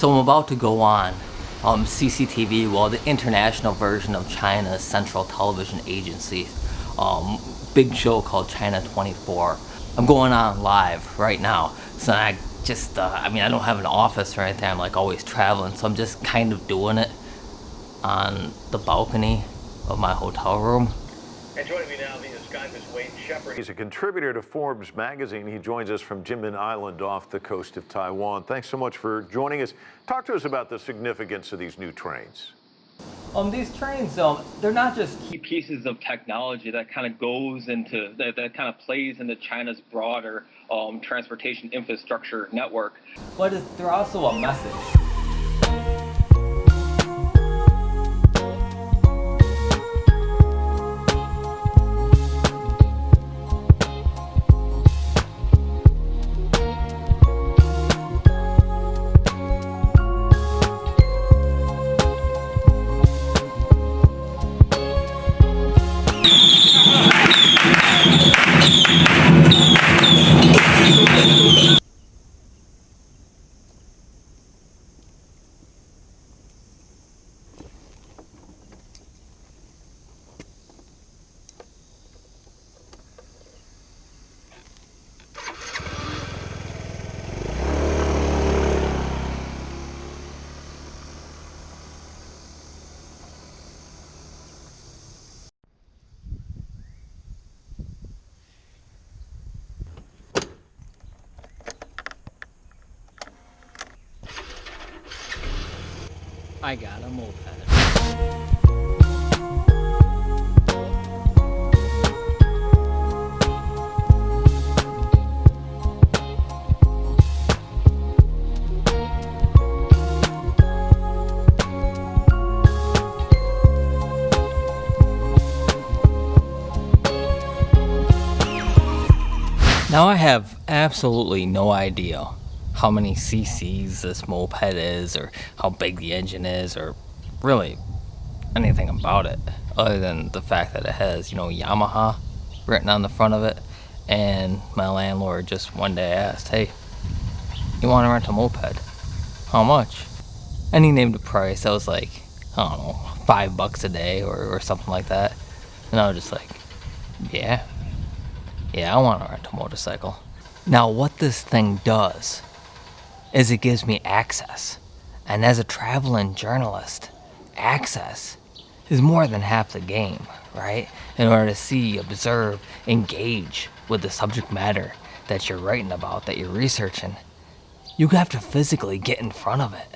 So I'm about to go on CCTV, well, the international version of China's Central Television Agency, big show called China 24. I'm going on live right now, so I just, I don't have an office or anything. I'm like always traveling, so I'm just kind of doing it on the balcony of my hotel room. And joining me now via Skype is Wayne Shepard. He's a contributor to Forbes magazine. He joins us from Kinmen Island off the coast of Taiwan. Thanks so much for joining us. Talk to us about the significance of these new trains. These trains, they're not just key pieces of technology that kind of goes into, that kind of plays into China's broader transportation infrastructure network. but they're also a message. I got a moped. Now I have absolutely no idea how many cc's this moped is, or how big the engine is, or really anything about it, other than the fact that it has, Yamaha written on the front of it. And my landlord just one day asked, "Hey, you want to rent a moped? How much?" And he named a price that was like, I don't know, $5 a day or something like that. And I was just like, yeah, I want to rent a motorcycle. Now what this thing does is it gives me access. And as a traveling journalist, access is more than half the game, right? In order to see, observe, engage with the subject matter that you're writing about, that you're researching, you have to physically get in front of it.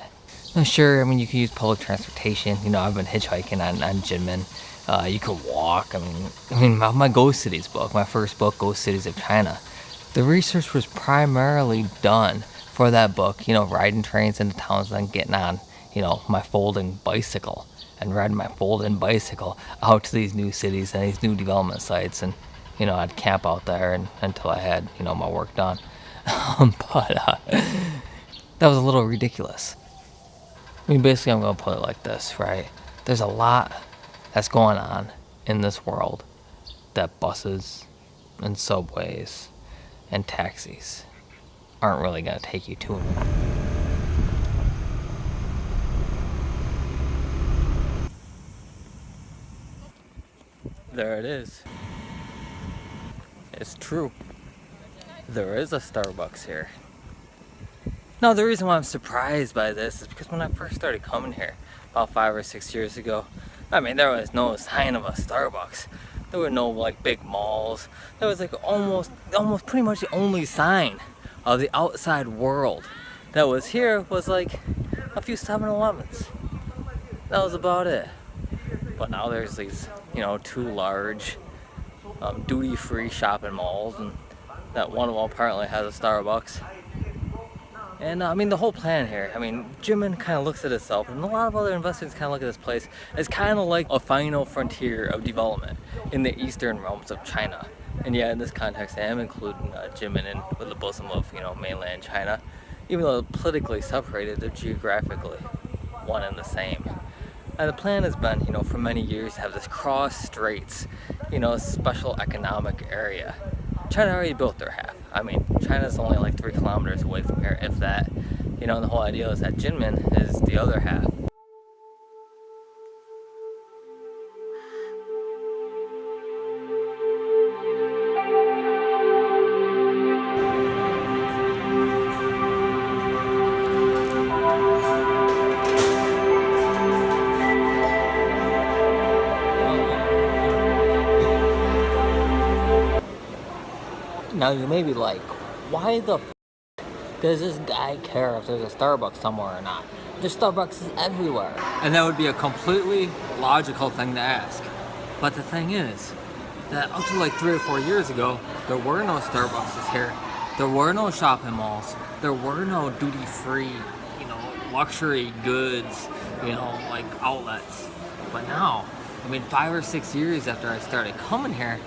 Now, sure, you can use public transportation. I've been hitchhiking on Kinmen. You can walk. My Ghost Cities book, my first book, Ghost Cities of China, the research was primarily done for that book, riding trains into towns and then getting on, my folding bicycle and riding my folding bicycle out to these new cities and these new development sites. And, I'd camp out there until I had, my work done. But that was a little ridiculous. Basically, I'm going to put it like this, right? There's a lot that's going on in this world that buses and subways and taxis aren't really going to take you to. There it is. It's true. There is a Starbucks here. Now, the reason why I'm surprised by this is because when I first started coming here about 5 or 6 years ago, there was no sign of a Starbucks. There were no big malls. There was almost pretty much the only sign of the outside world that was here was a few 7-Elevens. That was about it. But now there's these, 2 large duty-free shopping malls, and that one of them apparently has a Starbucks. And the whole plan here, Kinmen kind of looks at itself, and a lot of other investors kind of look at this place as kind of like a final frontier of development in the eastern realms of China. And yeah, in this context, I am including Kinmen in with the bosom of, mainland China, even though politically separated, they're geographically one and the same. And the plan has been, for many years to have this Cross-straits, special economic area. China already built their half. China's only 3 kilometers away from here, if that. You know, the whole idea is that Kinmen is the other half. Now you may be like, why the does this guy care if there's a Starbucks somewhere or not? There's Starbucks is everywhere. And that would be a completely logical thing to ask. But the thing is, that up to like 3 or 4 years ago, there were no Starbucks here. There were no shopping malls. There were no duty-free, you know, luxury goods, you know, like outlets. But now, I mean, 5 or 6 years after I started coming here,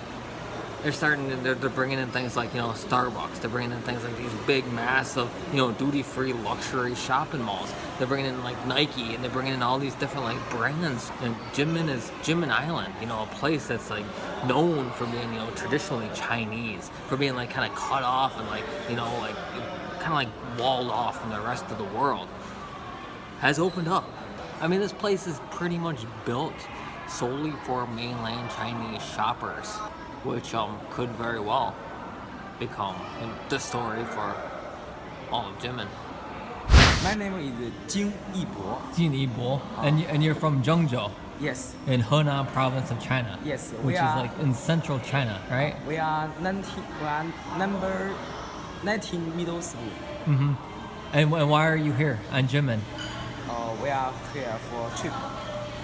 they're bringing in things like, you know, Starbucks. They're bringing in things like these big, massive, you know, duty-free luxury shopping malls. They're bringing in like Nike, and they're bringing in all these different like brands. And Kinmen is Kinmen Island, you know, a place that's like known for being, you know, traditionally Chinese, for being like kind of cut off and like, you know, like kind of like walled off from the rest of the world, has opened up. I mean, this place is pretty much built solely for mainland Chinese shoppers, which could very well become the story for all of Kinmen. My name is Jin Yibo. Jin Yibo, and you're from Zhengzhou Yes, in Henan province of China. yes. Which is like in central China, right? We are number 19 middle school. Mm-hmm. And why are you here on Kinmen? We are here for trip.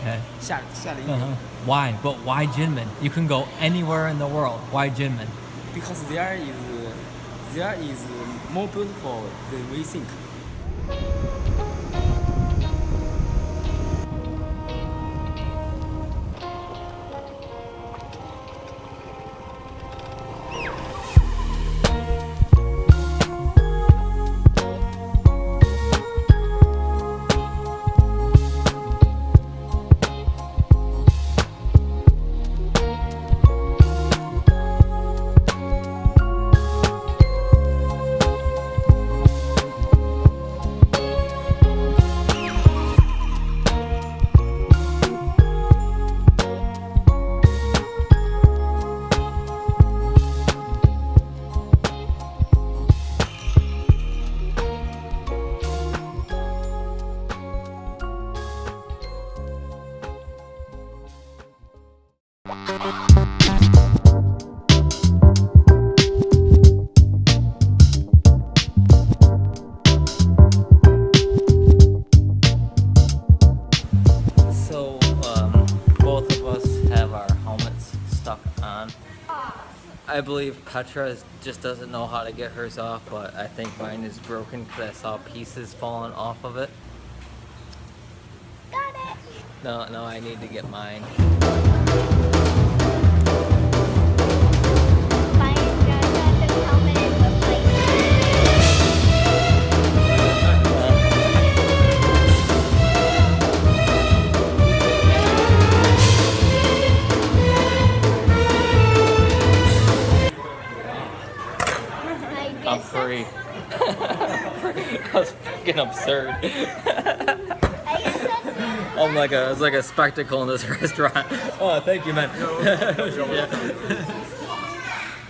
Okay. 夏令营 Why? But why Kinmen? You can go anywhere in the world. Why Kinmen? Because there is more beautiful than we think. So, both of us have our helmets stuck on. I believe Petra just doesn't know how to get hers off, but I think mine is broken because I saw pieces falling off of it. Got it. No, I need to get mine. I'm free. That's freaking absurd. It's like a spectacle in this restaurant. Oh, thank you, man. Yeah.